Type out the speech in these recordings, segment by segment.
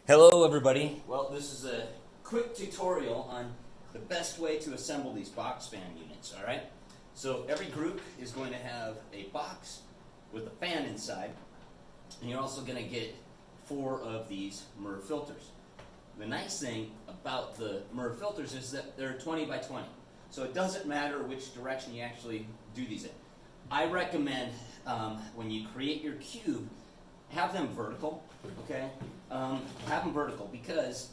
Hello everybody. Well, this is a quick tutorial on the best way to assemble these box fan units, alright? So every group is going to have a box with a fan inside, and you're also going to get 4 of these MERV filters. The nice thing about the MERV filters is that they're 20 by 20, so it doesn't matter which direction you actually do these in. I recommend when you create your cube, have them vertical, okay? Have them vertical because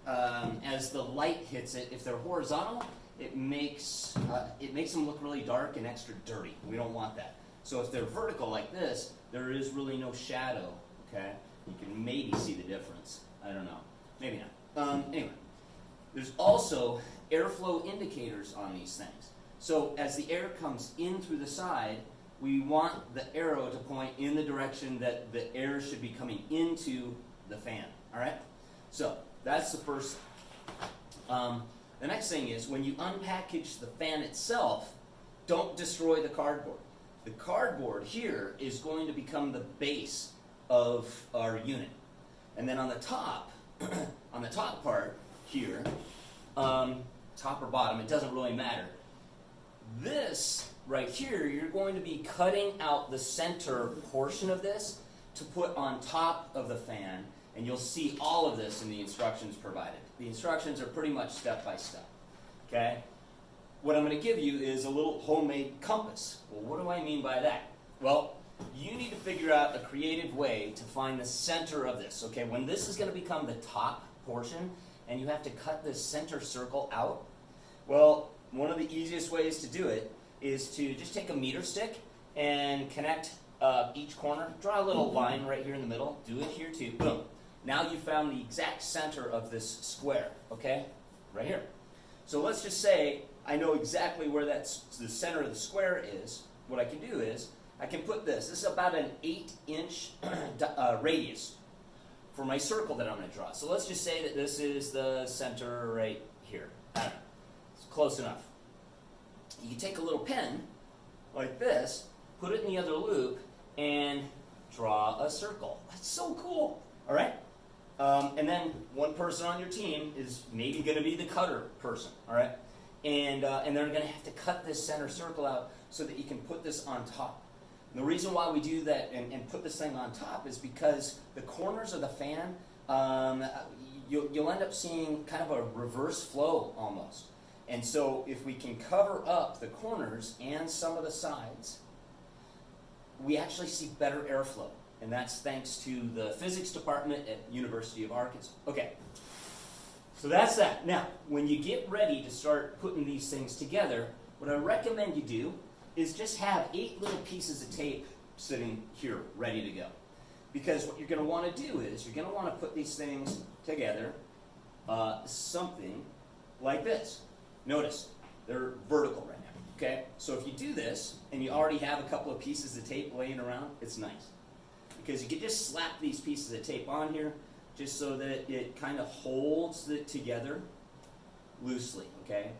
as the light hits it, if they're horizontal, it makes them look really dark and extra dirty. We don't want that. So if they're vertical like this, there is really no shadow, okay? You can maybe see the difference. I don't know. Maybe not. Anyway, there's also airflow indicators on these things. So as the air comes in through the side, we want the arrow to point in the direction that the air should be coming into the fan, all right? So that's the first thing. The next thing is when you unpackage the fan itself, don't destroy the cardboard. The cardboard here is going to become the base of our unit. And then on the top, on the top part here, top or bottom, it doesn't really matter. This right here, you're going to be cutting out the center portion of this to put on top of the fan, and you'll see all of this in the instructions provided. The instructions are pretty much step by step, okay? What I'm going to give you is a little homemade compass. Well, what do I mean by that? Well, you need to figure out a creative way to find the center of this, okay? When this is going to become the top portion, and you have to cut this center circle out, well, one of the easiest ways to do it is to just take a meter stick and connect each corner. Draw a little line right here in the middle. Do it here too. Boom. Now you found the exact center of this square, okay? Right here. So let's just say I know exactly where that's the center of the square is. What I can do is I can put this. This is about an 8-inch radius for my circle that I'm going to draw. So let's just say that this is the center right here. I don't know. It's close enough. You can take a little pen like this, put it in the other loop, and draw a circle. That's so cool. All right? And then one person on your team is maybe going to be the cutter person. All right? And they're going to have to cut this center circle out so that you can put this on top. And the reason why we do that and put this thing on top is because the corners of the fan, you'll end up seeing kind of a reverse flow almost. And so if we can cover up the corners and some of the sides, we actually see better airflow. And that's thanks to the physics department at University of Arkansas. Okay, so that's that. Now, when you get ready to start putting these things together, what I recommend you do is just have 8 little pieces of tape sitting here ready to go. Because what you're going to want to do is you're going to want to put these things together something like this. Notice, they're vertical right now, okay? So if you do this, and you already have a couple of pieces of tape laying around, it's nice. Because you can just slap these pieces of tape on here, just so that it kind of holds it together loosely, okay?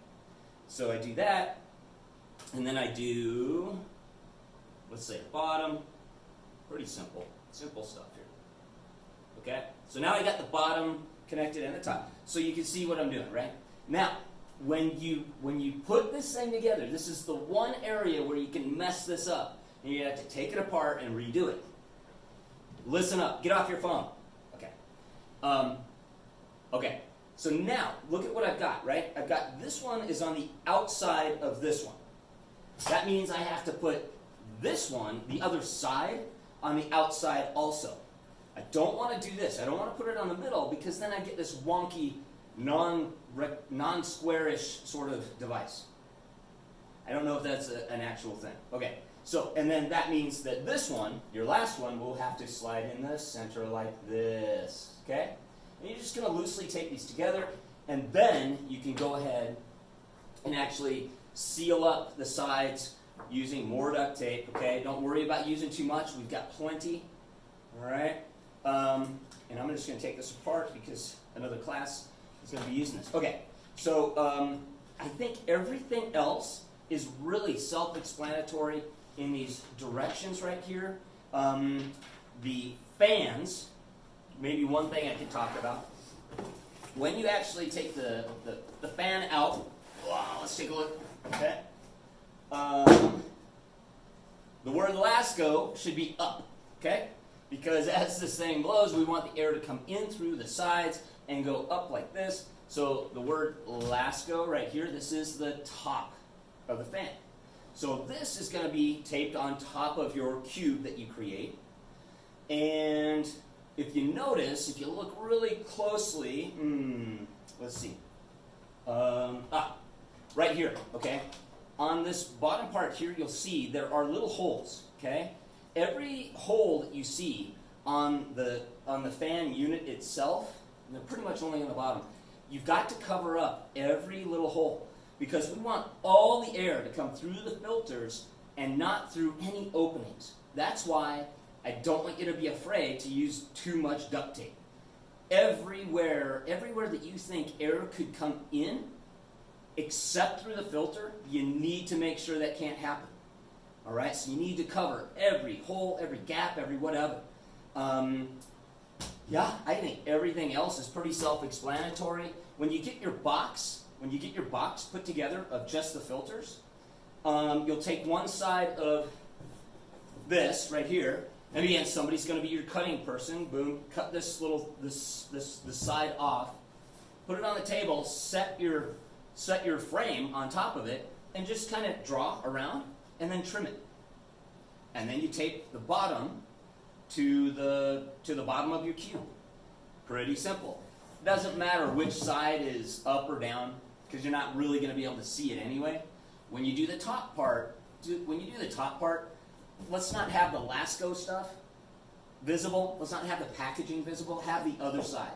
So I do that, and then I do, let's say, bottom. Pretty simple stuff here, okay? So now I got the bottom connected and the top. So you can see what I'm doing, right? Now, when you put this thing together, this is the one area where you can mess this up. And you have to take it apart and redo it. Listen up. Get off your phone. Okay. Okay. So now, look at what I've got, right? I've got this one is on the outside of this one. That means I have to put this one, the other side, on the outside also. I don't want to do this. I don't want to put it on the middle because then I get this wonky non-squarish sort of device. I don't know if that's an actual thing. Okay, so, and then that means that this one, your last one, will have to slide in the center like this, okay? And you're just going to loosely tape these together, and then you can go ahead and actually seal up the sides using more duct tape, okay? Don't worry about using too much. We've got plenty, all right? And I'm just going to take this apart because another class is going to be using this. Okay, so I think everything else is really self-explanatory in these directions right here. The fans maybe one thing I could talk about. When you actually take the fan out, wow, let's take a look. Okay. The word LASCO should be up, okay? Because as this thing blows, we want the air to come in through the sides and go up like this. So the word LASCO right here, this is the top of the fan. So this is going to be taped on top of your cube that you create. And if you notice, if you look really closely, let's see. Right here, okay? On this bottom part here, you'll see there are little holes, okay? Every hole that you see on the fan unit itself, and they're pretty much only on the bottom, you've got to cover up every little hole because we want all the air to come through the filters and not through any openings. That's why I don't want you to be afraid to use too much duct tape. Everywhere that you think air could come in, except through the filter, you need to make sure that can't happen. All right, so you need to cover every hole, every gap, every whatever. Yeah, I think everything else is pretty self-explanatory. When you get your box put together of just the filters, you'll take one side of this right here, and again, somebody's going to be your cutting person. Boom, cut this side off, put it on the table, set your frame on top of it, and just kind of draw around, and then trim it. And then you tape the bottom to the bottom of your cube. Pretty simple. Doesn't matter which side is up or down, because you're not really going to be able to see it anyway. When you do the top part, let's not have the LASCO stuff visible. Let's not have the packaging visible. Have the other side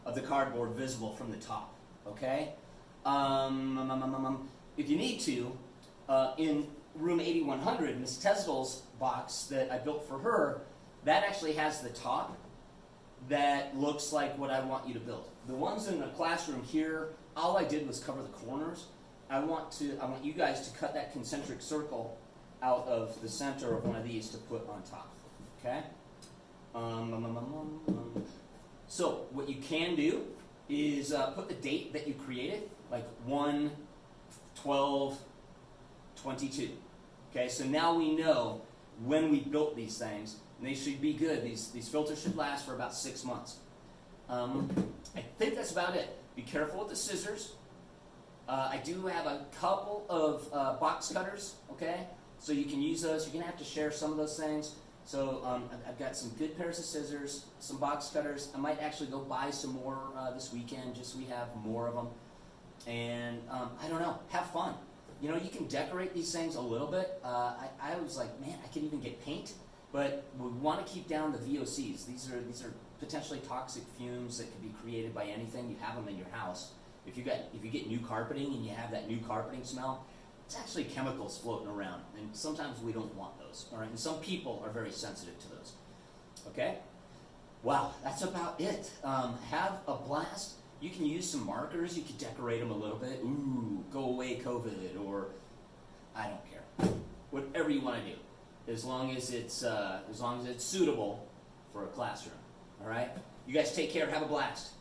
of the cardboard visible from the top. Okay? If you need to, in room 8100, Miss Tesdal's box that I built for her, that actually has the top that looks like what I want you to build. The ones in the classroom here, all I did was cover the corners. I want you guys to cut that concentric circle out of the center of one of these to put on top. Okay? So what you can do is put the date that you created, like 1/12/22. Okay, so now we know when we built these things, and they should be good. These filters should last for about 6 months. I think that's about it. Be careful with the scissors. I do have a couple of box cutters, okay? So you can use those. You're going to have to share some of those things. So I've got some good pairs of scissors, some box cutters. I might actually go buy some more this weekend, just so we have more of them. And I don't know, have fun. You know, you can decorate these things a little bit. I was like, man, I could even get paint. But we want to keep down the VOCs. These are potentially toxic fumes that could be created by anything. You have them in your house. If you get new carpeting and you have that new carpeting smell, it's actually chemicals floating around, and sometimes we don't want those. All right, and some people are very sensitive to those. Okay, wow, that's about it. Have a blast. You can use some markers. You can decorate them a little bit. Ooh, go away COVID, or I don't care. Whatever you want to do, as long as it's suitable for a classroom. All right, you guys take care. Have a blast.